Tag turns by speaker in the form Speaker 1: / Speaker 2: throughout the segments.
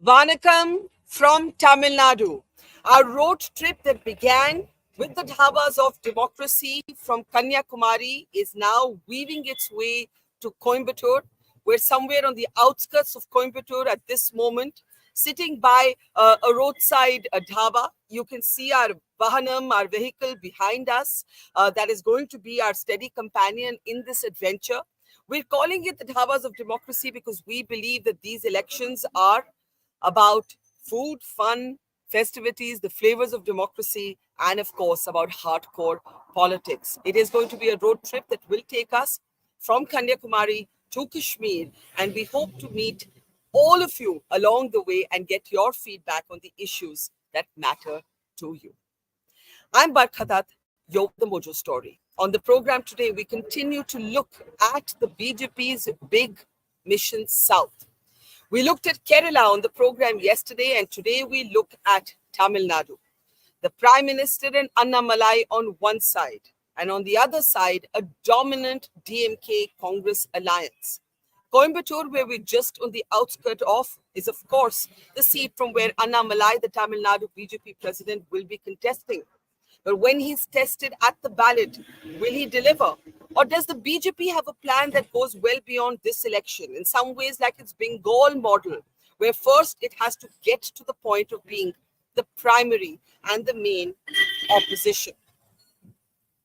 Speaker 1: Vanakkam from Tamil Nadu. Our road trip that began with the dhabas of democracy from Kanyakumari is now weaving its way to Coimbatore. We're somewhere on the outskirts of Coimbatore at this moment, sitting by a roadside dhaba. You can see our Vahanam, our vehicle behind us. That is going to be our steady companion in this adventure. We're calling it the dhabas of democracy because we believe that these elections are about food, fun, festivities, the flavors of democracy, and of course, about hardcore politics. It is going to be a road trip that will take us from Kanyakumari to Kashmir, and we hope to meet all of you along the way and get your feedback on the issues that matter to you. I'm Barkha Dutt, you're the Mojo Story. On the program today, we continue to look at the BJP's big mission south. We looked at Kerala on the program yesterday, and today we look at Tamil Nadu. The Prime Minister and Annamalai on one side, and on the other side, a dominant DMK-Congress Alliance. Coimbatore, where we're just on the outskirts of, is of course the seat from where Annamalai, the Tamil Nadu BJP President, will be contesting. But when he's tested at the ballot, will he deliver? Or does the BJP have a plan that goes well beyond this election? In some ways, like its Bengal model, where first it has to get to the point of being the primary and the main opposition.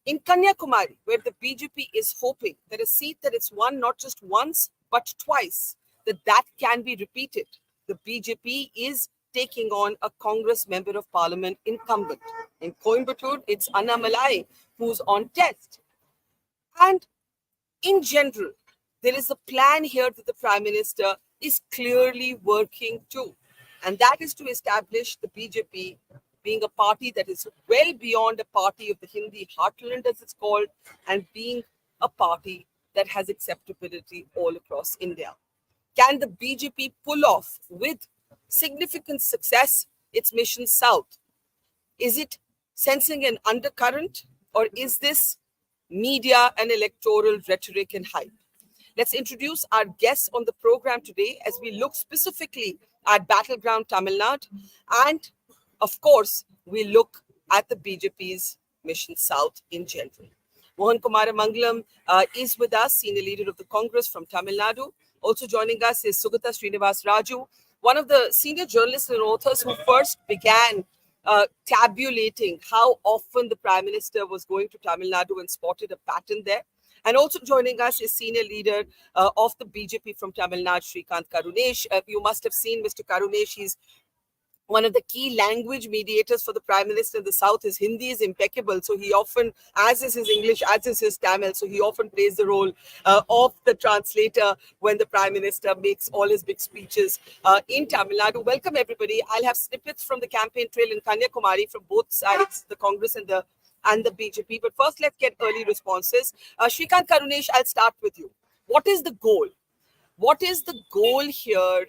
Speaker 1: In Kanyakumari, where the BJP is hoping that a seat that it's won not just once, but twice, that can be repeated. The BJP is taking on a Congress Member of Parliament incumbent. In Coimbatore, it's Annamalai who's on test. And in general, there is a plan here that the Prime Minister is clearly working to. And that is to establish the BJP being a party that is well beyond a party of the Hindi heartland, as it's called, and being a party that has acceptability all across India. Can the BJP pull off with significant success its mission south? Is it sensing an undercurrent, or is this media and electoral rhetoric and hype? Let's introduce our guests on the program today as we look specifically at battleground Tamil Nadu, and of course we look at the BJP's mission south in general. Mohan Kumaramangalam is with us, senior leader of the Congress from Tamil Nadu. Also joining us is Sugata Srinivasraju, one of the senior journalists and authors who first began tabulating how often the Prime Minister was going to Tamil Nadu and spotted a pattern there. And also joining us is senior leader of the BJP from Tamil Nadu, Srikanth Karunesh. You must have seen Mr. Karunesh. He's one of the key language mediators for the Prime Minister in the South. His Hindi is impeccable. So he often, as is his English, as is his Tamil, so he often plays the role of the translator when the Prime Minister makes all his big speeches in Tamil Nadu. Welcome, everybody. I'll have snippets from the campaign trail in Kanyakumari from both sides, the Congress and the BJP. But first, let's get early responses. Srikanth Karunesh, I'll start with you. What is the goal? What is the goal here?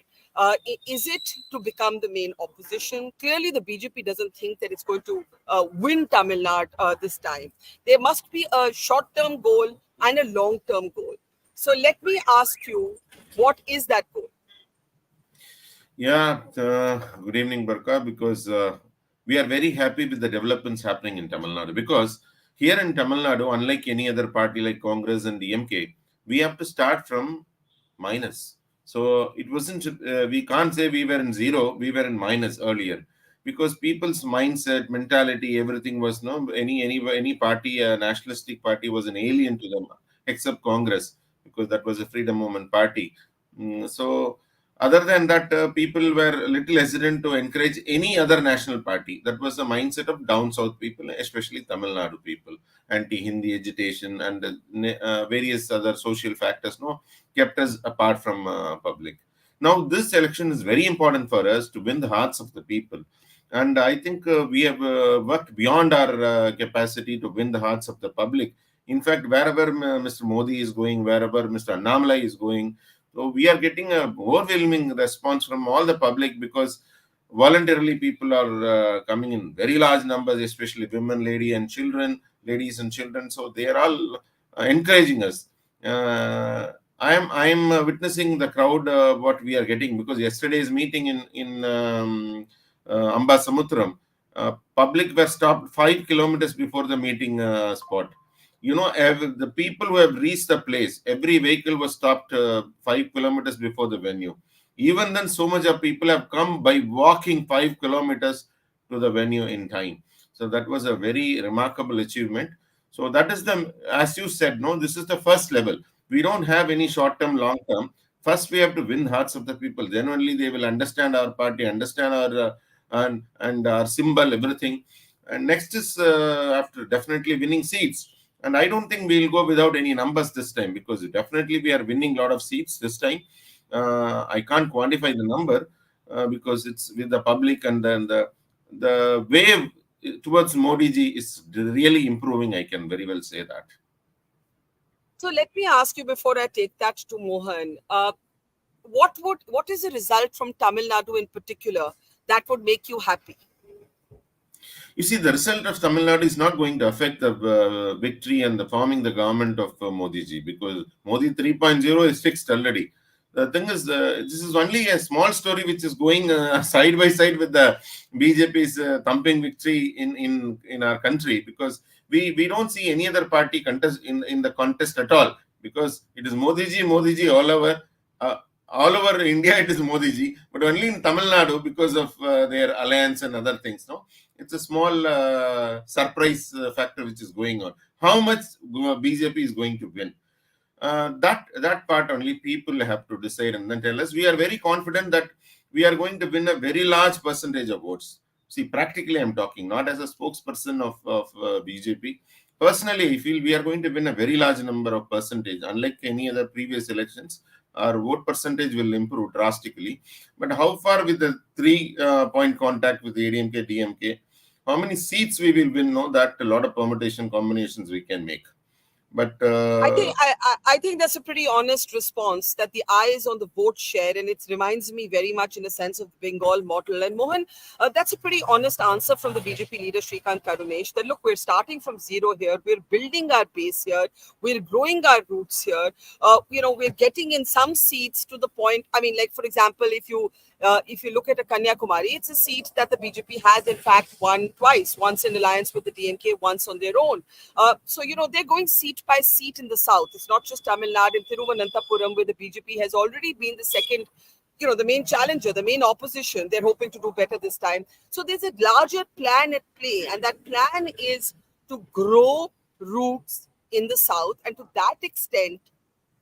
Speaker 1: Is it to become the main opposition? Clearly, the BJP doesn't think that it's going to win Tamil Nadu this time. There must be a short-term goal and a long-term goal. So let me ask you, what is that goal?
Speaker 2: Yeah, good evening, Barkha, because we are very happy with the developments happening in Tamil Nadu. Because here in Tamil Nadu, unlike any other party like Congress and DMK, we have to start from minus. So it wasn't, we can't say we were in zero, we were in minus earlier. Because people's mindset, mentality, everything was any party, a nationalistic party was an alien to them, except Congress, because that was a freedom movement party. So other than that, people were a little hesitant to encourage any other national party. That was the mindset of down south people, especially Tamil Nadu people. Anti-Hindi agitation and various other social factors kept us apart from public. Now, this election is very important for us to win the hearts of the people. And I think we have worked beyond our capacity to win the hearts of the public. In fact, wherever Mr. Modi is going, wherever Mr. Annamalai is going, so we are getting an overwhelming response from all the public, because voluntarily people are coming in very large numbers, especially women, ladies and children. So they are all encouraging us. I am witnessing the crowd what we are getting, because yesterday's meeting in Ambasamutram, public were stopped 5 kilometers before the meeting spot. The people who have reached the place, every vehicle was stopped 5 kilometers before the venue. Even then, so much of people have come by walking 5 kilometers to the venue in time. So that was a very remarkable achievement. So that is as you said, no, this is the first level. We don't have any short term, long term. First, we have to win hearts of the people. Then only they will understand our party, understand our and our symbol, everything. And next is after definitely winning seats. And I don't think we'll go without any numbers this time, because definitely we are winning a lot of seats this time. I can't quantify the number because it's with the public, and then the wave towards Modi ji is really improving. I can very well say that.
Speaker 1: So let me ask you before I take that to Mohan. What is the result from Tamil Nadu in particular that would make you happy?
Speaker 2: You see, the result of Tamil Nadu is not going to affect the victory and the forming the government of Modi ji, because Modi 3.0 is fixed already. The thing is, this is only a small story which is going side by side with the BJP's thumping victory in our country, because we don't see any other party contest in the contest at all, because it is Modi ji all over. All over India, it is Modi ji, but only in Tamil Nadu, because of their alliance and other things. No, it's a small surprise factor which is going on. How much BJP is going to win? That part only people have to decide and then tell us. We are very confident that we are going to win a very large percentage of votes. See, practically I'm talking, not as a spokesperson of BJP. Personally, I feel we are going to win a very large number of percentage. Unlike any other previous elections, our vote percentage will improve drastically. But how far with the 3-point contact with ADMK, DMK, how many seats we will win? No, that a lot of permutation combinations we can make. But
Speaker 1: I think that's a pretty honest response, that the eye is on the vote share, and it reminds me very much in a sense of the Bengal model. And Mohan, that's a pretty honest answer from the BJP leader Srikanth, Karunesh, that look, we're starting from zero here, we're building our base here, we're growing our roots here. We're getting in some seats to the point. I mean, like for example, if you look at a Kanyakumari, it's a seat that the BJP has in fact won twice, once in alliance with the DMK, once on their own. So they're going seat by seat in the south. It's not just Tamil Nadu. In Thiruvananthapuram, where the BJP has already been the second, the main challenger, the main opposition. They're hoping to do better this time. So there's a larger plan at play, and that plan is to grow roots in the south. And to that extent,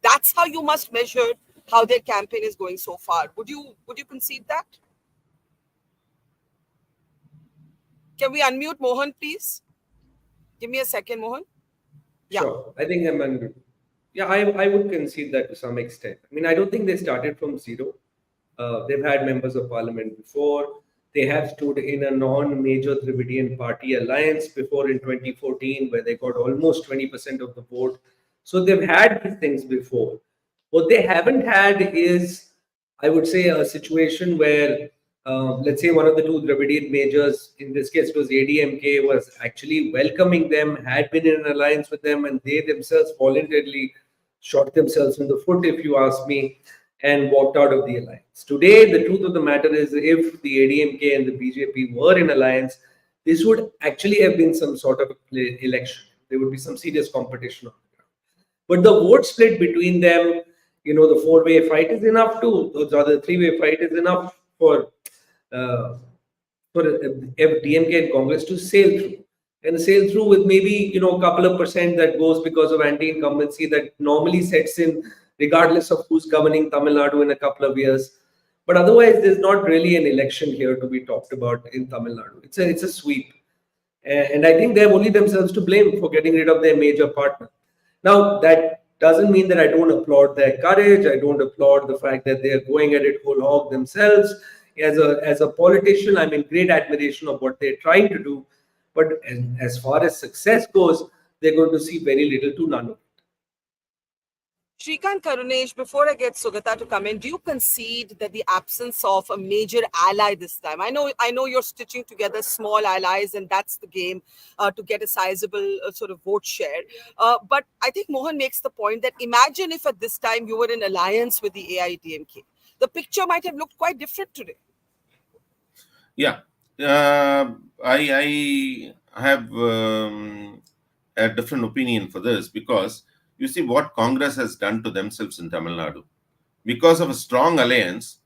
Speaker 1: that's how you must measure how their campaign is going so far. Would you concede that? Can we unmute Mohan, please? Give me a second, Mohan.
Speaker 3: Yeah. Sure. I think I would concede that to some extent. I mean, I don't think they started from zero. They've had members of parliament before. They have stood in a non-major Dravidian party alliance before in 2014, where they got almost 20% of the vote. So they've had these things before. What they haven't had is, I would say, a situation where, let's say, one of the two Dravidian majors, in this case was ADMK, was actually welcoming them, had been in an alliance with them, and they themselves voluntarily shot themselves in the foot, if you ask me, and walked out of the alliance. Today, the truth of the matter is, if the ADMK and the BJP were in alliance, this would actually have been some sort of election. There would be some serious competition on the ground. But the vote split between them, the four-way fight is enough the three-way fight is enough for DMK and Congress to sail through. And sail through with maybe, a couple of percent that goes because of anti-incumbency that normally sets in regardless of who's governing Tamil Nadu in a couple of years. But otherwise, there's not really an election here to be talked about in Tamil Nadu. It's a sweep. And I think they have only themselves to blame for getting rid of their major partner. Now, that doesn't mean that I don't applaud their courage. I don't applaud the fact that they're going at it whole hog themselves. As a politician, I'm in great admiration of what they're trying to do. But as far as success goes, they're going to see very little to none of it.
Speaker 1: Srikanth, Karunesh, before I get Sugata to come in, do you concede that the absence of a major ally this time? I know you're stitching together small allies, and that's the game to get a sizable sort of vote share. But I think Mohan makes the point that imagine if at this time you were in alliance with the AIDMK, the picture might have looked quite different today.
Speaker 2: Yeah, I have a different opinion for this because you see what Congress has done to themselves in Tamil Nadu. Because of a strong alliance,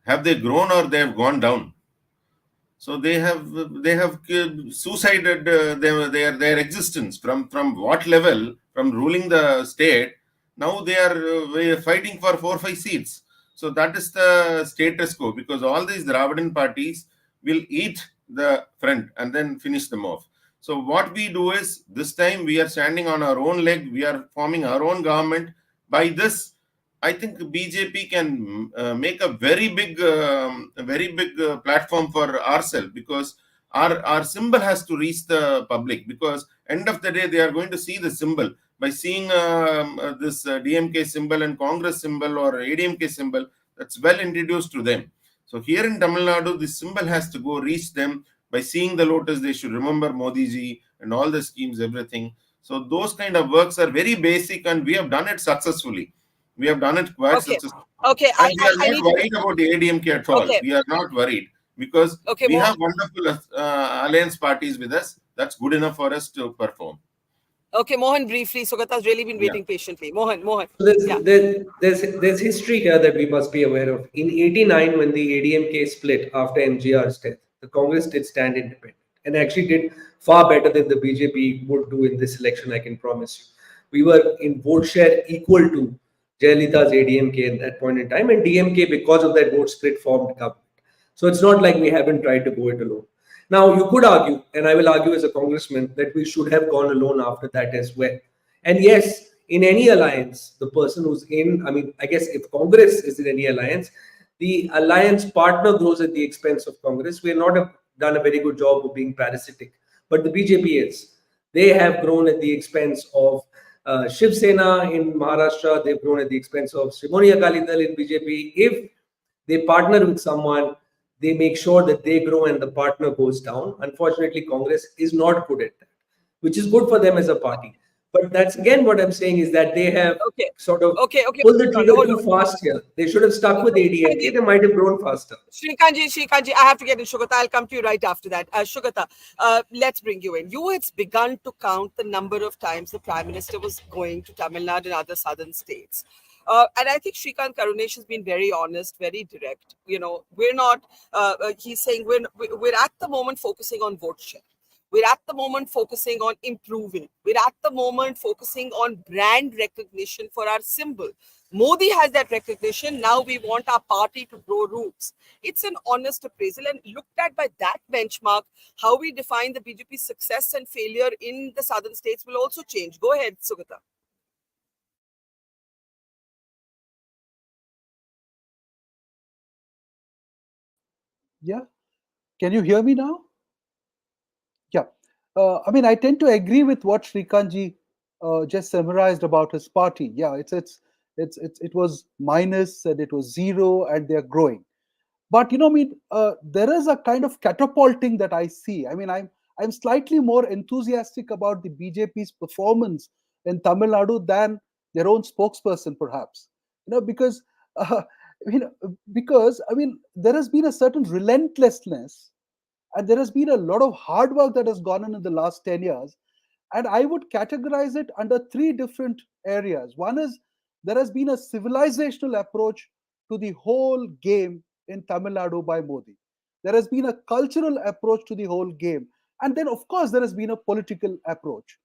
Speaker 2: have they grown or they have gone down? So they have suicided their existence from what level, from ruling the state. Now they are fighting for 4 or 5 seats. So that is the status quo, because all these Dravidian parties will eat the front and then finish them off. So what we do is, this time we are standing on our own leg. We are forming our own government. By this, I think BJP can make a very big platform for ourselves, because our symbol has to reach the public. Because end of the day, they are going to see the symbol. By seeing this DMK symbol and Congress symbol or ADMK symbol, that's well introduced to them. So here in Tamil Nadu, this symbol has to go reach them. By seeing the lotus, they should remember Modi ji and all the schemes, everything. So those kind of works are very basic, and we have done it successfully. We have done it quite
Speaker 1: Okay.
Speaker 2: successfully.
Speaker 1: Okay.
Speaker 2: And we are
Speaker 1: I
Speaker 2: not
Speaker 1: need to.
Speaker 2: worried about the ADMK at all.
Speaker 1: Okay.
Speaker 2: We are not worried, because
Speaker 1: Okay.
Speaker 2: we
Speaker 1: Mohan.
Speaker 2: have wonderful alliance parties with us. That's good enough for us to perform.
Speaker 1: Okay, Mohan, briefly. Sugata's really been waiting patiently. Mohan.
Speaker 3: There's history here that we must be aware of. In '89, when the ADMK split after MGR's death, the Congress did stand independent and actually did far better than the BJP would do in this election, I can promise you. We were in vote share equal to Jayalalitha's ADMK at that point in time, and DMK, because of that vote split, formed government. So it's not like we haven't tried to go it alone. Now, you could argue, and I will argue as a congressman, that we should have gone alone after that as well. And yes, in any alliance, the person who's in, I mean, I guess if Congress is in any alliance, the alliance partner grows at the expense of Congress. We have not have done a very good job of being parasitic, but the BJP is. They have grown at the expense of Shiv Sena in Maharashtra. They've grown at the expense of Shrimoni Akali Dal in BJP. If they partner with someone, they make sure that they grow and the partner goes down. Unfortunately, Congress is not good at that, which is good for them as a party. But that's again what I'm saying, is that they have sort of pulled the trigger too fast here. They should have stuck with ADMK. They might have grown faster.
Speaker 1: Srikanth, I have to get in. Sugata, I'll come to you right after that. Sugata, let's bring you in. You had begun to count the number of times the Prime Minister was going to Tamil Nadu and other southern states. And I think Srikanth Karunesh has been very honest, very direct. You know, we're not, he's saying we're at the moment focusing on vote share. We're at the moment focusing on improving. We're at the moment focusing on brand recognition for our symbol. Modi has that recognition. Now we want our party to grow roots. It's an honest appraisal, and looked at by that benchmark, how we define the BJP's success and failure in the southern states will also change. Go ahead, Sugata.
Speaker 4: Yeah. Can you hear me now? Yeah. I mean, I tend to agree with what Srikantji just summarized about his party. Yeah, it was minus and it was zero and they're growing. But I mean, there is a kind of catapulting that I see. I mean, I'm slightly more enthusiastic about the BJP's performance in Tamil Nadu than their own spokesperson, perhaps. Because I mean, there has been a certain relentlessness, and there has been a lot of hard work that has gone on in the last 10 years. And I would categorize it under three different areas. One is there has been a civilizational approach to the whole game in Tamil Nadu by Modi. There has been a cultural approach to the whole game. And then, of course, there has been a political approach.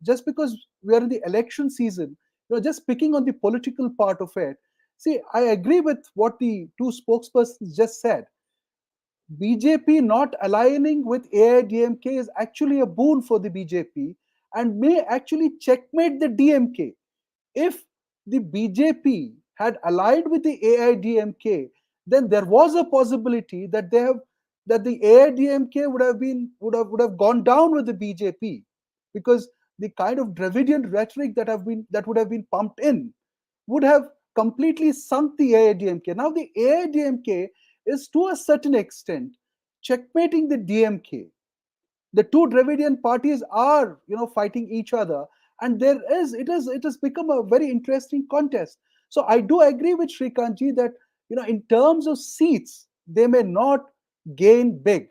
Speaker 4: Just because we are in the election season, just picking on the political part of it. See, I agree with what the two spokespersons just said. BJP not aligning with AIDMK is actually a boon for the BJP and may actually checkmate the DMK. If the BJP had allied with the AIDMK, then there was a possibility that the AIDMK would have gone down with the BJP, because the kind of Dravidian rhetoric that would have been pumped in. would have completely sunk the AIDMK. Now the AIDMK is to a certain extent checkmating the DMK. The two Dravidian parties are, fighting each other, and it has become a very interesting contest. So I do agree with Srikanth that, in terms of seats, they may not gain big,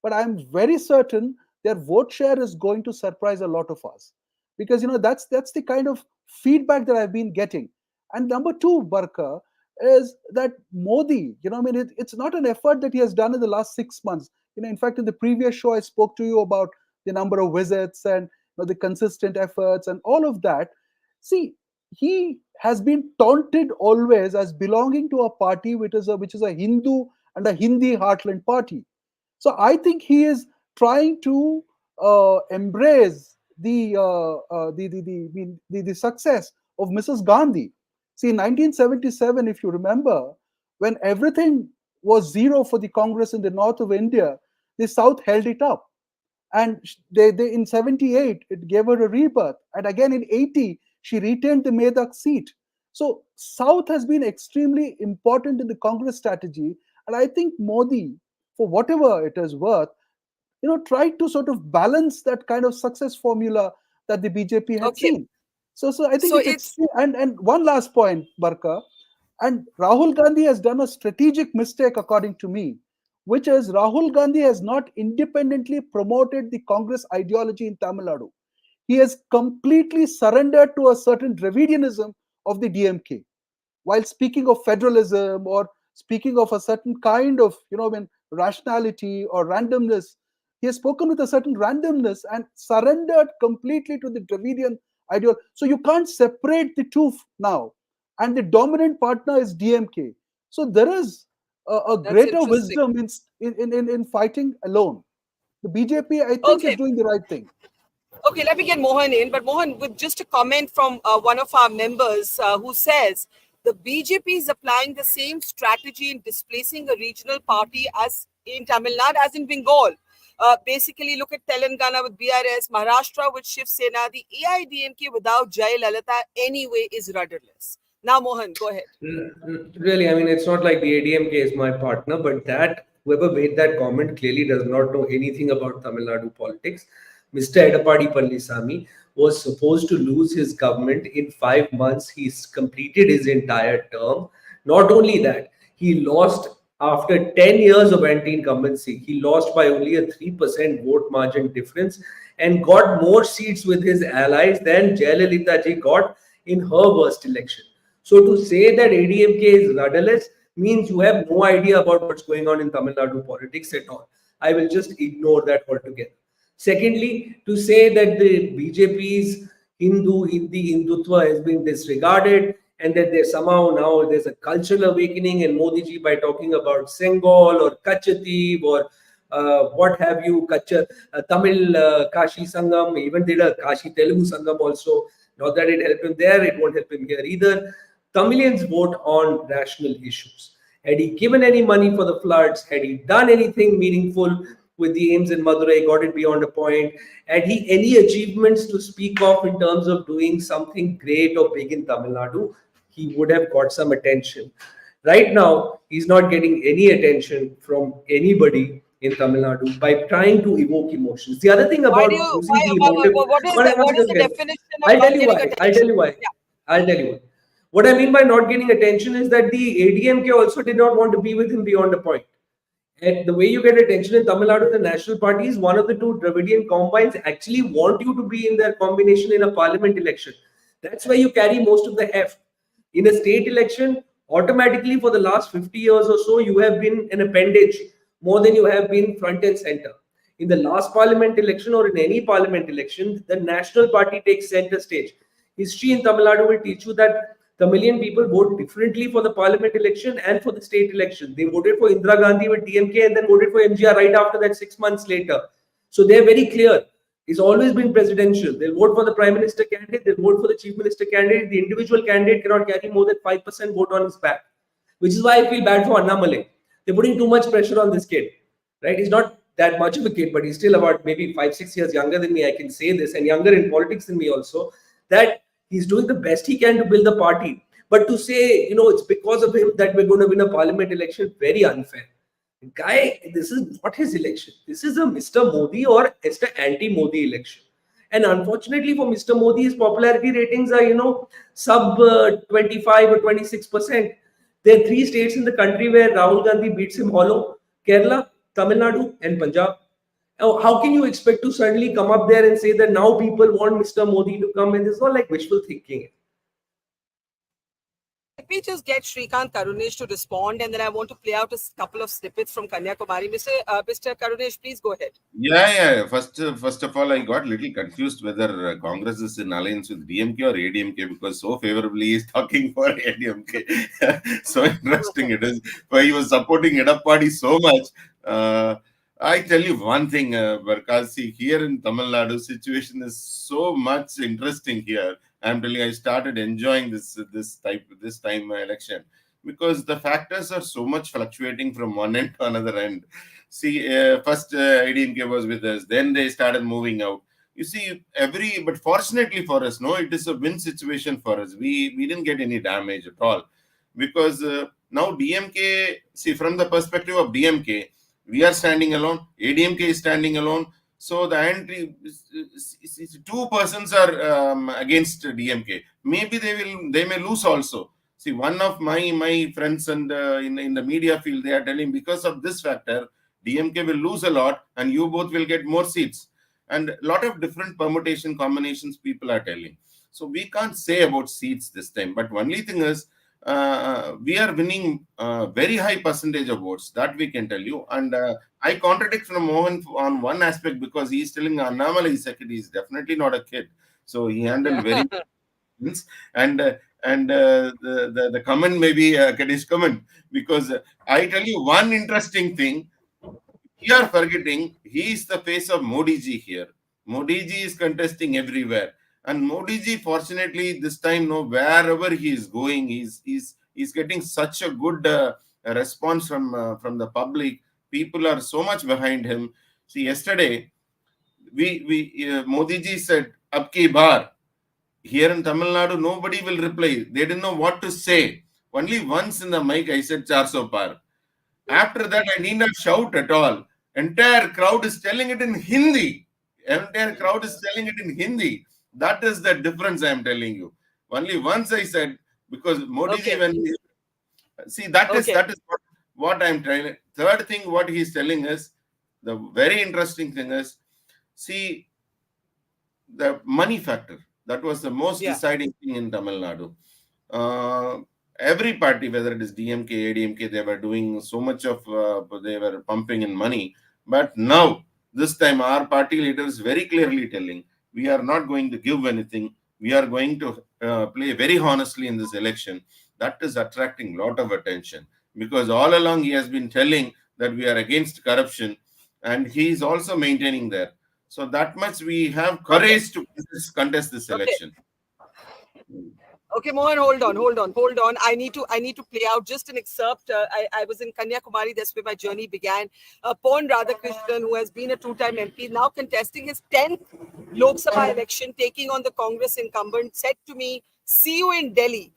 Speaker 4: but I'm very certain their vote share is going to surprise a lot of us, because that's the kind of feedback that I've been getting. And number two, Barkha, is that Modi, it's not an effort that he has done in the last 6 months. In fact, in the previous show, I spoke to you about the number of visits and the consistent efforts and all of that. See, he has been taunted always as belonging to a party which is a Hindu and a Hindi heartland party. So I think he is trying to embrace the success of Mrs. Gandhi. See, in 1977, if you remember, when everything was zero for the Congress in the north of India, the South held it up. And they in 78, it gave her a rebirth. And again in 80, she retained the Medak seat. So South has been extremely important in the Congress strategy. And I think Modi, for whatever it is worth, tried to sort of balance that kind of success formula that the BJP had
Speaker 1: Okay.
Speaker 4: seen. So I think
Speaker 1: So
Speaker 4: it's extreme. And one last point, Barkha, and Rahul Gandhi has done a strategic mistake, according to me, which is Rahul Gandhi has not independently promoted the Congress ideology in Tamil Nadu. He has completely surrendered to a certain Dravidianism of the DMK. While speaking of federalism or speaking of a certain kind of, rationality or randomness, he has spoken with a certain randomness and surrendered completely to the Dravidian ideology. So you can't separate the two now. And the dominant partner is DMK. So there is a
Speaker 1: that's
Speaker 4: greater
Speaker 1: interesting.
Speaker 4: wisdom in fighting alone. The BJP, I think, is
Speaker 1: Okay.
Speaker 4: doing the right thing.
Speaker 1: Okay, let me get Mohan in. But Mohan, with just a comment from one of our members who says the BJP is applying the same strategy in displacing a regional party as in Tamil Nadu as in Bengal. Basically, look at Telangana with BRS, Maharashtra with Shiv Sena. The AIDMK without Jai Lalita anyway is rudderless. Now, Mohan, go ahead.
Speaker 3: Really, I mean, it's not like the ADMK is my partner, but that whoever made that comment clearly does not know anything about Tamil Nadu politics. Mr. Edapadi Pallisamy was supposed to lose his government in 5 months. He's completed his entire term. Not only that, he lost after 10 years of anti-incumbency. He lost by only a 3% vote margin difference and got more seats with his allies than Jayalalitha ji got in her worst election. So to say that ADMK is rudderless means you have no idea about what's going on in Tamil Nadu politics at all. I will just ignore that altogether. Secondly, to say that the BJP's Hindutva has been disregarded and that there's somehow now there's a cultural awakening and Modi ji by talking about Sengal or Kachativ or what have you, Tamil Kashi Sangam, even did a Kashi Telugu Sangam also. Not that it helped him there, it won't help him here either. Tamilians vote on national issues. Had he given any money for the floods, had he done anything meaningful with the aims in Madurai, got it beyond a point, had he any achievements to speak of in terms of doing something great or big in Tamil Nadu, he would have got some attention. Right now, he's not getting any attention from anybody in Tamil Nadu by trying to evoke emotions. The other thing
Speaker 1: Why do
Speaker 3: about
Speaker 1: you?
Speaker 3: using
Speaker 1: Why?
Speaker 3: the emotive,
Speaker 1: What is the definition of
Speaker 3: I'll
Speaker 1: not
Speaker 3: tell you
Speaker 1: getting
Speaker 3: why.
Speaker 1: attention?
Speaker 3: I'll tell you why.
Speaker 1: Yeah.
Speaker 3: I'll tell you why. What I mean by not getting attention is that the ADMK also did not want to be with him beyond a point. And the way you get attention in Tamil Nadu, the National Party is one of the two Dravidian combines actually want you to be in their combination in a parliament election. That's why you carry most of the heft. In a state election, automatically for the last 50 years or so, you have been an appendage more than you have been front and center. In the last parliament election or in any parliament election, the National Party takes center stage. History in Tamil Nadu will teach you that Tamilian people vote differently for the parliament election and for the state election. They voted for Indira Gandhi with DMK and then voted for MGR right after that 6 months later. So they're very clear. It's always been presidential. They'll vote for the prime minister candidate, they'll vote for the chief minister candidate. The individual candidate cannot carry more than 5% vote on his back, which is why I feel bad for Annamalai. They're putting too much pressure on this kid, right? He's not that much of a kid, but he's still about maybe 5-6 years younger than me. I can say this, and younger in politics than me also, that he's doing the best he can to build the party. But to say, it's because of him that we're going to win a parliament election, very unfair. Guy, this is not his election. This is a Mr. Modi or Mr. Anti-Modi election. And unfortunately for Mr. Modi, his popularity ratings are, sub 25 or 26%. There are 3 states in the country where Rahul Gandhi beats him hollow: Kerala, Tamil Nadu, and Punjab. Now, how can you expect to suddenly come up there and say that now people want Mr. Modi to come in? It's not like wishful thinking.
Speaker 1: Let me just get Srikanth, Karunesh to respond, and then I want to play out a couple of snippets from Kanyakumari. Mr. Karunesh, please go ahead.
Speaker 2: Yeah. First of all, I got a little confused whether Congress is in alliance with DMK or ADMK, because so favorably he's talking for ADMK. So interesting it is. But he was supporting Edappadi so much. I tell you one thing, Barkha, see, here in Tamil Nadu, situation is so much interesting here. I'm telling you, I started enjoying this time election, because the factors are so much fluctuating from one end to another end. See, first ADMK was with us, then they started moving out. You see, but fortunately for us, no, it is a win situation for us. We didn't get any damage at all, because now DMK, see, from the perspective of DMK, we are standing alone, ADMK is standing alone. So the two persons are against DMK. Maybe they may lose also. See, one of my friends and in the media field, they are telling, because of this factor, DMK will lose a lot and you both will get more seats. And a lot of different permutation combinations people are telling. So we can't say about seats this time. But only thing is, we are winning very high percentage of votes, that we can tell you. And I contradict from Mohan on one aspect, because he is telling Annamalai is definitely not a kid. So he handled very and the comment may be a Kaddish comment, because I tell you one interesting thing. We are forgetting he is the face of Modi ji here. Modi ji is contesting everywhere. And Modi ji, fortunately, this time, wherever he is going, he's getting such a good response from the public. People are so much behind him. See, yesterday, Modi ji said, "Ab ki baar." Here in Tamil Nadu, nobody will reply. They didn't know what to say. Only once in the mic, I said, "400 par." After that, I need not shout at all. Entire crowd is telling it in Hindi. Entire crowd is telling it in Hindi. That is the difference I am telling you. Only once I said, because Modi ji, see, that is what I am trying. Third thing, what he is telling is, the very interesting thing is, see, the money factor. That was the most deciding thing in Tamil Nadu. Every party, whether it is DMK, ADMK, they were doing so much of, they were pumping in money. But now, this time, our party leaders very clearly telling, we are not going to give anything. We are going to play very honestly in this election. That is attracting a lot of attention, because all along he has been telling that we are against corruption, and he is also maintaining that. So that much we have courage to contest this election.
Speaker 1: Okay, Mohan, hold on. I need to play out just an excerpt. I was in Kanyakumari. That's where my journey began. Pon Radhakrishnan, who has been a 2-time MP, now contesting his 10th Lok Sabha election, taking on the Congress incumbent, said to me, "See you in Delhi."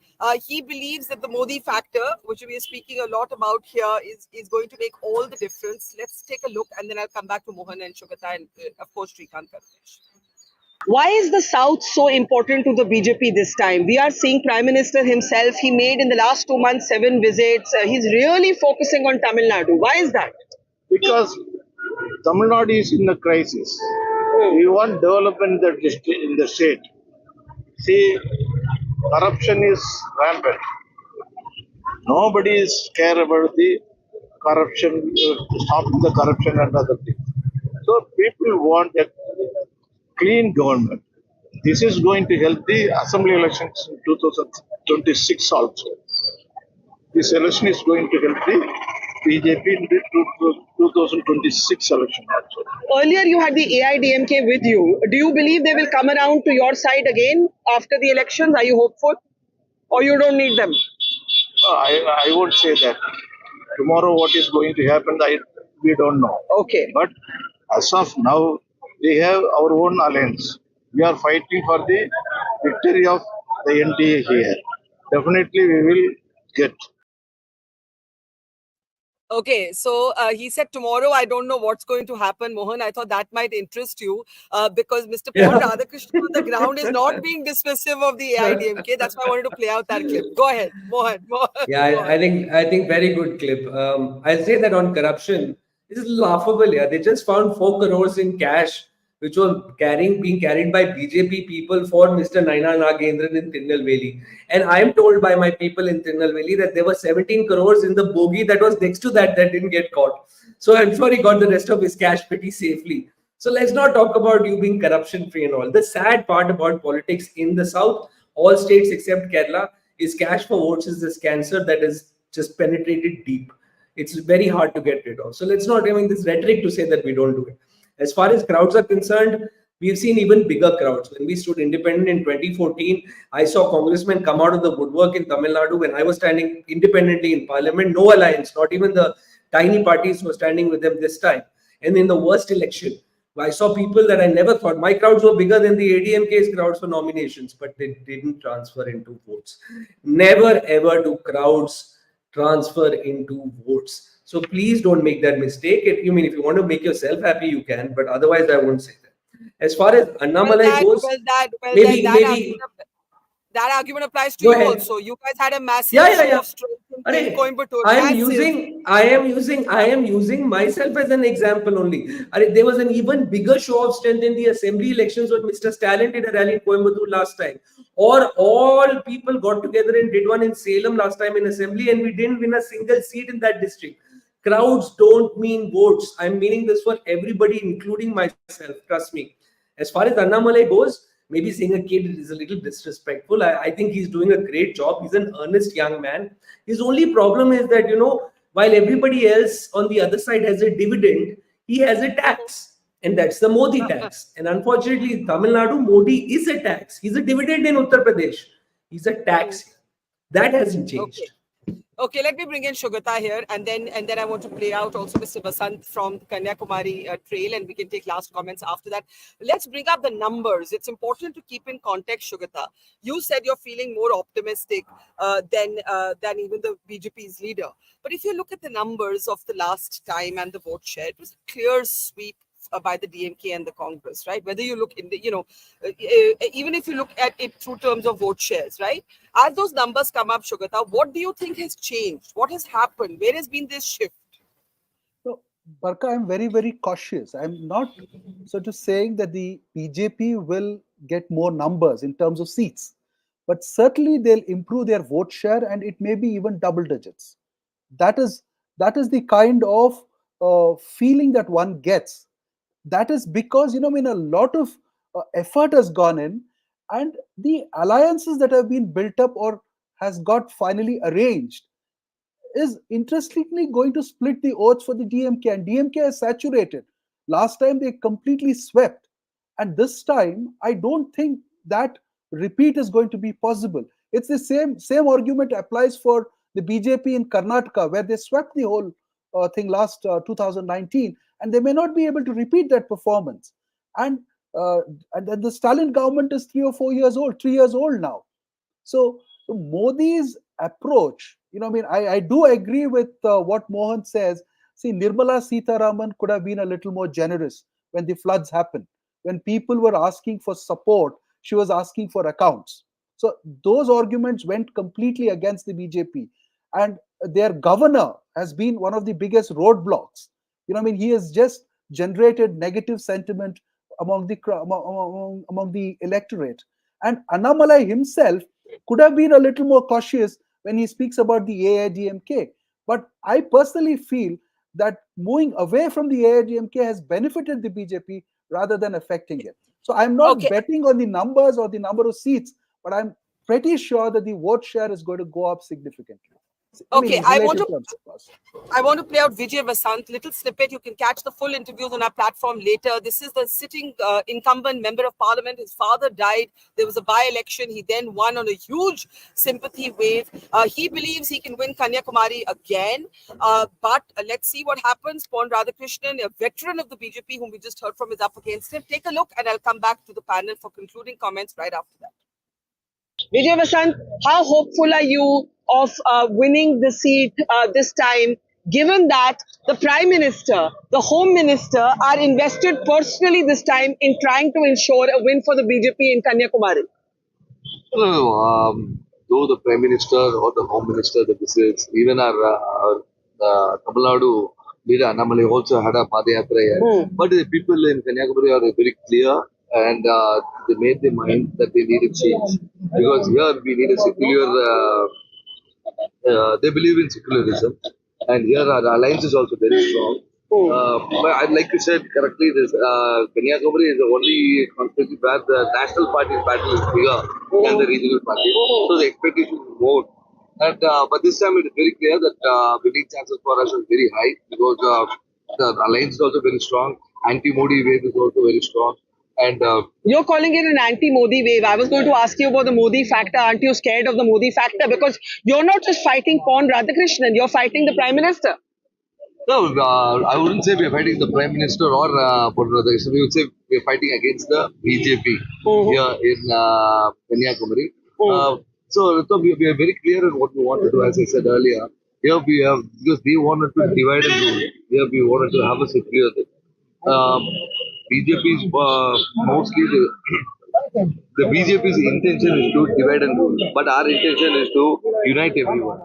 Speaker 1: He believes that the Modi factor, which we are speaking a lot about here, is going to make all the difference. Let's take a look, and then I'll come back to Mohan and Sugata and, of course, Srikanth.
Speaker 5: Why is the South so important to the BJP this time? We are seeing Prime Minister himself. He made in the last 2 months 7 visits. He's really focusing on Tamil Nadu. Why is that?
Speaker 6: Because Tamil Nadu is in a crisis. We want development in the state. See, corruption is rampant. Nobody is care about the corruption, stopping the corruption and other things. So people want a clean government. This is going to help the assembly elections in 2026 also. This election is going to help the BJP in the 2026 election also.
Speaker 5: Earlier, you had the AIDMK with you. Do you believe they will come around to your side again after the elections? Are you hopeful? Or you don't need them?
Speaker 6: I won't say that. Tomorrow what is going to happen, we don't know.
Speaker 5: Okay.
Speaker 6: But as of now, we have our own alliance. We are fighting for the victory of the NDA here. definitely we will get.
Speaker 1: Okay, so he said tomorrow. I don't know what's going to happen, Mohan. I thought that might interest you because Mr. Paul
Speaker 3: Yeah.
Speaker 1: Radhakrishnan on the ground is not being dismissive of the AIDMK. That's why I wanted to play out that clip. Go ahead, Mohan. Mohan.
Speaker 3: Yeah, I think very good clip. I'll say that on corruption, this is laughable. Yeah, they just found 4 crores in cash, which was being carried by BJP people for Mr. Naina Nagendran in Tirunelveli. And I'm told by my people in Tirunelveli that there were 17 crores in the bogie that was next to that didn't get caught. So I'm sure he got the rest of his cash pretty safely. So let's not talk about you being corruption free and all. The sad part about politics in the south, all states except Kerala, is cash for votes is this cancer that is just penetrated deep. It's very hard to get rid of. So let's not having this rhetoric to say that we don't do it. As far as crowds are concerned, we've seen even bigger crowds. When we stood independent in 2014, I saw congressmen come out of the woodwork in Tamil Nadu when I was standing independently in parliament. No alliance, not even the tiny parties were standing with them this time. And in the worst election, I saw people that I never thought. My crowds were bigger than the ADMK's crowds for nominations, but they didn't transfer into votes. Never ever do crowds transfer into votes. So please don't make that mistake. If you want to make yourself happy, you can, but otherwise I won't say that. As far as Annamalai goes, maybe
Speaker 1: That argument applies to
Speaker 3: go
Speaker 1: you
Speaker 3: ahead.
Speaker 1: also. You guys had a massive
Speaker 3: Yeah.
Speaker 1: show of strength in Coimbatore.
Speaker 3: I
Speaker 1: Massive.
Speaker 3: am using myself as an example only. There was an even bigger show of strength in the assembly elections when Mr. Stalin did a rally in Coimbatore last time. Or all people got together and did one in Salem last time in assembly, and we didn't win a single seat in that district. Crowds don't mean votes. I'm meaning this for everybody, including myself. Trust me. As far as Annamalai goes, maybe saying a kid is a little disrespectful. I think he's doing a great job. He's an earnest young man. His only problem is that, while everybody else on the other side has a dividend, he has a tax. And that's the Modi tax. And unfortunately, in Tamil Nadu, Modi is a tax. He's a dividend in Uttar Pradesh. He's a tax. That hasn't changed.
Speaker 1: Okay. Okay, let me bring in Sugata here, and then I want to play out also Mr. Vasant from Kanyakumari trail, and we can take last comments after that. Let's bring up the numbers. It's important to keep in context, Sugata. You said you're feeling more optimistic than even the BJP's leader. But if you look at the numbers of the last time and the vote share, it was a clear sweep by the DMK and the Congress, right? Whether you look in the, even if you look at it through terms of vote shares, right? As those numbers come up, Sugata, what do you think has changed? What has happened? Where has been this shift?
Speaker 4: So, Barkha, I'm very, very cautious. I'm not sort of saying that the BJP will get more numbers in terms of seats, but certainly they'll improve their vote share, and it may be even double digits. That is the kind of feeling that one gets. That is because a lot of effort has gone in, and the alliances that have been built up or has got finally arranged is interestingly going to split the votes for the DMK, and DMK is saturated. Last time they completely swept, and this time I don't think that repeat is going to be possible. It's the same argument applies for the BJP in Karnataka, where they swept the whole thing last 2019, and they may not be able to repeat that performance. And and the Stalin government is 3 years old now. So Modi's approach, I do agree with what Mohan says. See, Nirmala Sitharaman could have been a little more generous when the floods happened. When people were asking for support, she was asking for accounts. So those arguments went completely against the BJP. And their governor has been one of the biggest roadblocks. He has just generated negative sentiment among the electorate. And Annamalai himself could have been a little more cautious when he speaks about the AIDMK. But I personally feel that moving away from the AIDMK has benefited the BJP rather than affecting it. So I'm not betting on the numbers or the number of seats, but I'm pretty sure that the vote share is going to go up significantly.
Speaker 1: Okay, I want to play out Vijay Vasant, little snippet. You can catch the full interviews on our platform later. This is the sitting incumbent member of parliament. His father died. There was a by-election. He then won on a huge sympathy wave. He believes he can win Kanyakumari again. But let's see what happens. Pon Radhakrishnan, a veteran of the BJP, whom we just heard from, is up against him. Take a look, and I'll come back to the panel for concluding comments right after that.
Speaker 5: Vijay Vasant, how hopeful are you of winning the seat this time, given that the Prime Minister, the Home Minister are invested personally this time in trying to ensure a win for the BJP in Kanyakumari?
Speaker 7: No, though the Prime Minister or the Home Minister, the visits, even our Tamil Nadu leader Annamalai also had a Padayatra here. But the people in Kanyakumari are very clear and they made their mind that they need a change. Because here we need a secular, they believe in secularism. And here our alliance is also very strong. But I'd like to say correctly, this Kanyakumari is the only constituency where the national party's battle is bigger than the regional party. So the expectation is more. And but this time it is very clear that winning chances for us are very high because the alliance is also very strong. Anti-Modi wave is also very strong. And
Speaker 5: You're calling it an anti-Modi wave. I was going to ask you about the Modi factor. Aren't you scared of the Modi factor? Because you're not just fighting Pon Radhakrishnan, you're fighting the Prime Minister.
Speaker 7: no, I wouldn't say we are fighting the Prime Minister or Radhakrishnan. We would say we are fighting against the BJP here in Kanyakumari. So we are very clear in what we want to do, as I said earlier. Here we have, because they wanted to divide and rule. Here we wanted to have a secure thing. BJP is mostly the BJP's intention is to divide and rule, but our intention is to unite everyone.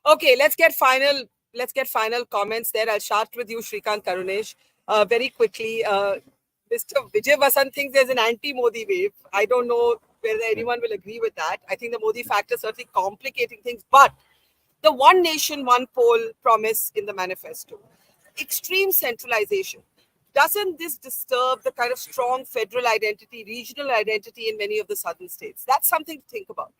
Speaker 1: Okay, let's get final comments there. I'll start with you, Srikanth, Karunesh. Very quickly, Mr. Vijay Vasant thinks there's an anti-Modi wave. I don't know whether anyone will agree with that. I think the Modi factor is certainly complicating things, but the one nation, one poll promise in the manifesto, extreme centralization. Doesn't this disturb the kind of strong federal identity, regional identity in many of the southern states? That's something to think about.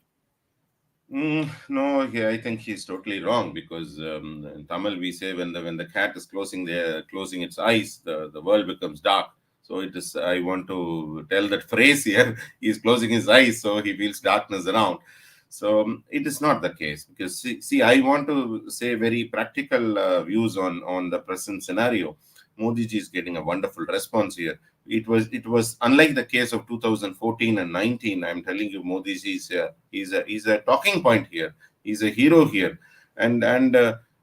Speaker 2: No, I think he's totally wrong because in Tamil we say when the cat is closing its eyes, the world becomes dark. So it is. I want to tell that phrase here. He's closing his eyes, so he feels darkness around. So it is not the case because see, I want to say very practical views on the present scenario. Modi ji is getting a wonderful response here. It was unlike the case of 2014 and 19. I'm telling you, Modi ji is a talking point here. He's a hero here, and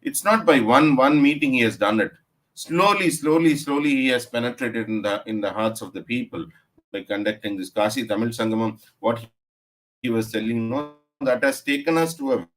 Speaker 2: it's not by one meeting he has done it. Slowly, he has penetrated in the hearts of the people by conducting this Kashi Tamil Sangamam. What he was telling, that has taken us to a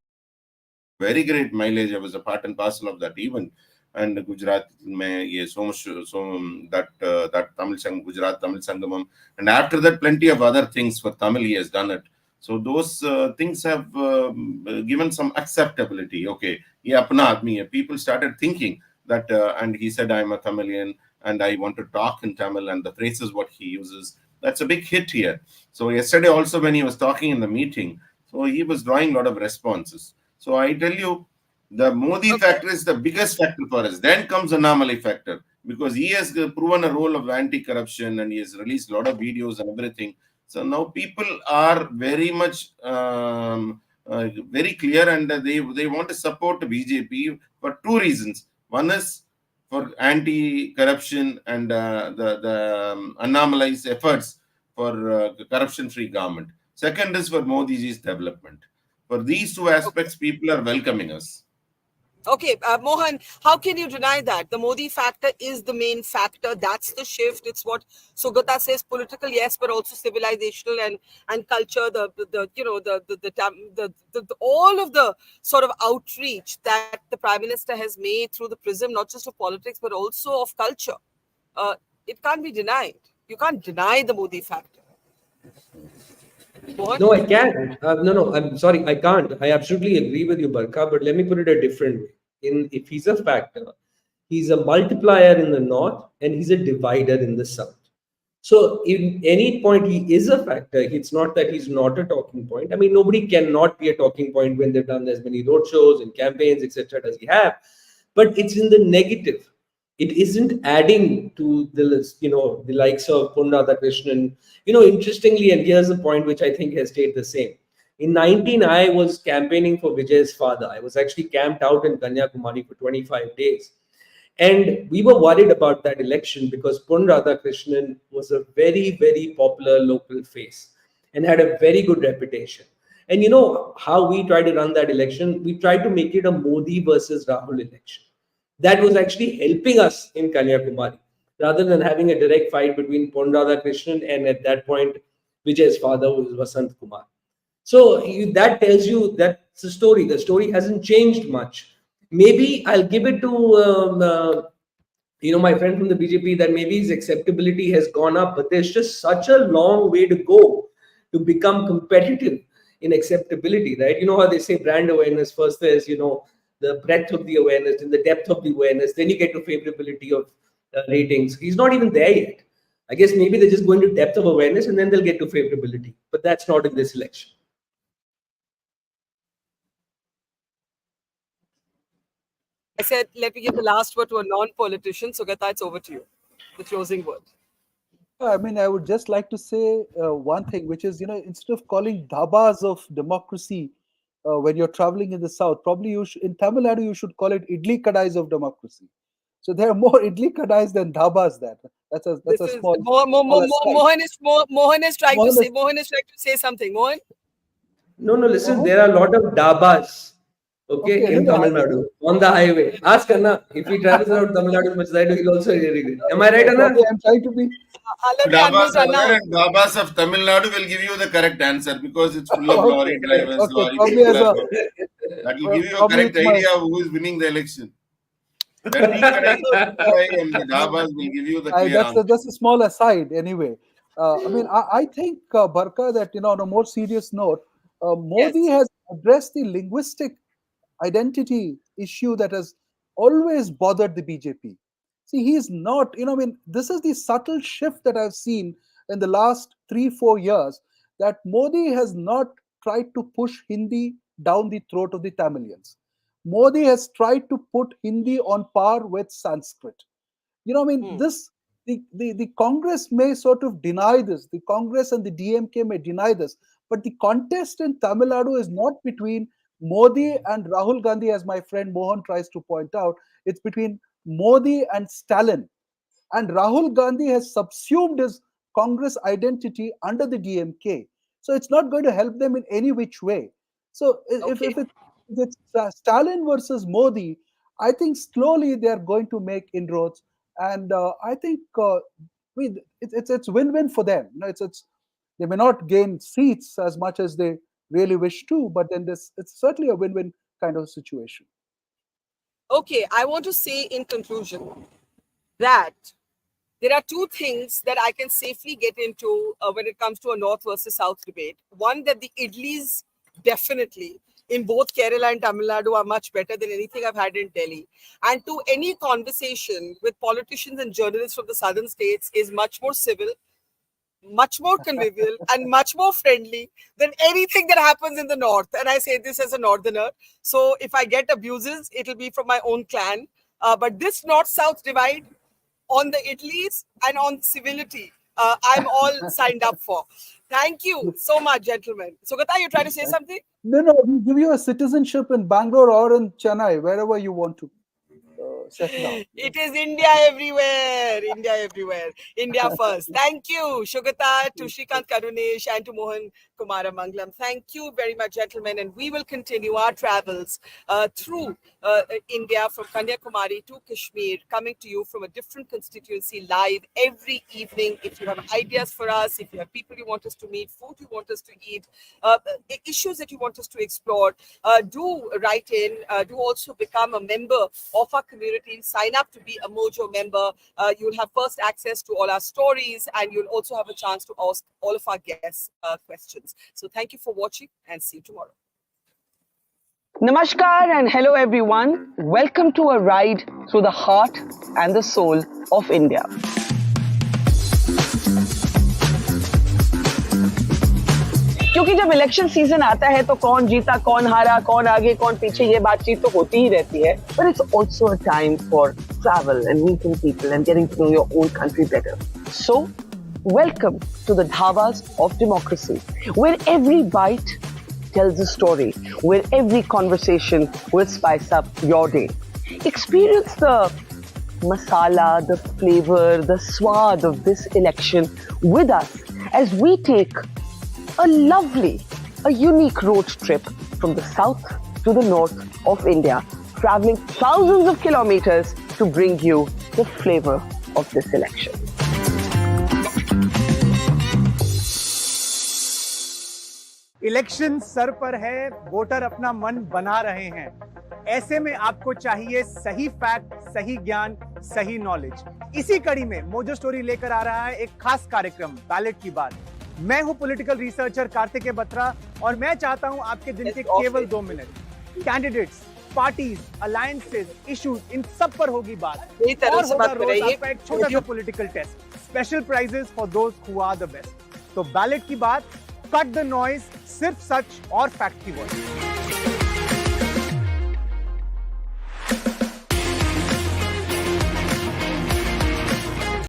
Speaker 2: very great mileage. I was a part and parcel of that event. And Gujarat mein so much that Tamil Sangam, Gujarat Tamil Sangamam, and after that plenty of other things for Tamil he has done it. So those things have given some acceptability. Okay, ye apna aadmi hai. People started thinking that, and he said, I'm a Tamilian and I want to talk in Tamil, and the phrases what he uses, that's a big hit here. So yesterday also when he was talking in the meeting, so he was drawing a lot of responses. So I tell you, the Modi factor is the biggest factor for us. Then comes the Annamalai factor because he has proven a role of anti-corruption and he has released a lot of videos and everything. So now people are very much very clear and they want to support the BJP for two reasons. One is for anti-corruption and the Annamalai's efforts for corruption-free government. Second is for Modi ji's development. For these two aspects, people are welcoming us.
Speaker 1: Okay, Mohan, how can you deny that? The Modi factor is the main factor. That's the shift. It's what Sugata says, political, yes, but also civilizational and culture, all of the sort of outreach that the Prime Minister has made through the prism, not just of politics, but also of culture. It can't be denied. You can't deny the Modi factor. Mohan?
Speaker 3: No, I can't. No, I'm sorry, I can't. I absolutely agree with you, Barkha, but let me put it a different way. If he's a factor, he's a multiplier in the north and he's a divider in the south. So in any point he is a factor. It's not that he's not a talking point. I mean, nobody cannot be a talking point when they've done as many roadshows and campaigns, etc. as he have. But it's in the negative. It isn't adding to the likes of Pon Radhakrishnan. Interestingly, and here's a point which I think has stayed the same. In 19, I was campaigning for Vijay's father. I was actually camped out in Kanyakumari for 25 days. And we were worried about that election because Pon Radhakrishnan was a very, very popular local face. and had a very good reputation. And you know how we tried to run that election? We tried to make it a Modi versus Rahul election. That was actually helping us in Kanyakumari, rather than having a direct fight between Pon Radhakrishnan and at that point Vijay's father, who was Vasant Kumar. So that tells you that's the story. The story hasn't changed much. Maybe I'll give it to my friend from the BJP, that maybe his acceptability has gone up, but there's just such a long way to go to become competitive in acceptability, right? You know how they say brand awareness, first there's, the breadth of the awareness and the depth of the awareness, then you get to favorability of ratings. He's not even there yet. I guess maybe they're just going to depth of awareness and then they'll get to favorability, but that's not in this election.
Speaker 1: I said, let me give the last word to a non-politician. Sugata, it's over to you. The closing word.
Speaker 4: I mean, I would just like to say one thing, which is, instead of calling dhabas of democracy when you're traveling in the south, probably in Tamil Nadu, you should call it idli kadais of democracy. So there are more idli kadais than dhabas there. That's a small.
Speaker 1: Mohan is trying to say something. Mohan?
Speaker 3: No, listen, there are a lot of dabas. Okay, in Tamil Nadu, on the highway. Ask Anna, if he travels around Tamil Nadu much, he'll also hear it. Am I right, Anna?
Speaker 4: I'm trying to be.
Speaker 2: Dabas of Tamil Nadu will give you the correct answer because it's full of lorry drivers. That will give you a correct idea of who is winning the election. And the Dabas will give you the clear answer.
Speaker 4: That's a small aside anyway. I think, Barkha, that, on a more serious note, Modi has addressed the linguistic identity issue that has always bothered the BJP. See, he's not, this is the subtle shift that I've seen in the last 3-4 years, that Modi has not tried to push Hindi down the throat of the Tamilians. Modi has tried to put Hindi on par with Sanskrit. The Congress may sort of deny this. The Congress and the DMK may deny this. But the contest in Tamil Nadu is not between Modi and Rahul Gandhi, as my friend Mohan tries to point out. It's between Modi and Stalin. And Rahul Gandhi has subsumed his Congress identity under the DMK. So it's not going to help them in any which way. So if it's Stalin versus Modi, I think slowly they are going to make inroads. And I think it's win-win for them. They may not gain seats as much as they really wish to, but then it's certainly a win-win kind of situation.
Speaker 1: Okay, I want to say in conclusion that there are two things that I can safely get into when it comes to a North versus South debate. One, that the idlis definitely in both Kerala and Tamil Nadu are much better than anything I've had in Delhi. And two, any conversation with politicians and journalists from the southern states is much more civil, much more convivial and much more friendly than anything that happens in the north. And I say this as a northerner. So if I get abuses, it'll be from my own clan. But this north-south divide on the idlis and on civility, I'm all signed up for. Thank you so much, gentlemen. Sugata, you trying to say something?
Speaker 4: No, we give you a citizenship in Bangalore or in Chennai, wherever you want to settle down.
Speaker 1: It is India everywhere. India everywhere. India first. Thank you, Sugata, to Srikanth, Karunesh, and to Mohan, Kumaramangalam. Thank you very much, gentlemen. And we will continue our travels through India, from Kanyakumari to Kashmir, coming to you from a different constituency live every evening. If you have ideas for us, if you have people you want us to meet, food you want us to eat, issues that you want us to explore, do write in. Do also become a member of our community. Sign up to be a Mojo member. You'll have first access to all our stories, and you'll also have a chance to ask all of our guests questions. So thank you for watching, and see you tomorrow.
Speaker 5: Namaskar and hello everyone. Welcome to a ride through the heart and the soul of India. क्योंकि जब election season आता है तो कौन जीता, कौन हारा, कौन आगे, कौन पीछे, ये बातचीत तो होती ही रहती है. But it's also a time for travel and meeting people and getting to know your own country better. So, welcome to the dhabas of democracy, where every bite tells a story, where every conversation will spice up your day. Experience the masala, the flavor, the swad of this election with us as we take a unique road trip from the south to the north of India, traveling thousands of kilometers to bring you the flavor of this election.
Speaker 8: Election sir पर है, voter अपना मन बना रहे हैं। ऐसे में आपको चाहिए सही फैक्ट, सही ज्ञान, सही नॉलेज। इसी कड़ी में मोजो स्टोरी लेकर आ रहा है एक खास कार्यक्रम, बैलेट की बात। मैं हूं पॉलिटिकल रिसर्चर कार्तिकेय बत्रा और मैं चाहता हूं आपके दिन के केवल 2 minute candidates, parties, alliances, issues, इन सब पर होगी बात। और होगा रोज आपका एक छोटा सा political test, special prizes for those who are the best. तो बैलेट की बात, कट द नॉइज, सिर्फ सच और फैक्ट की वर्ड।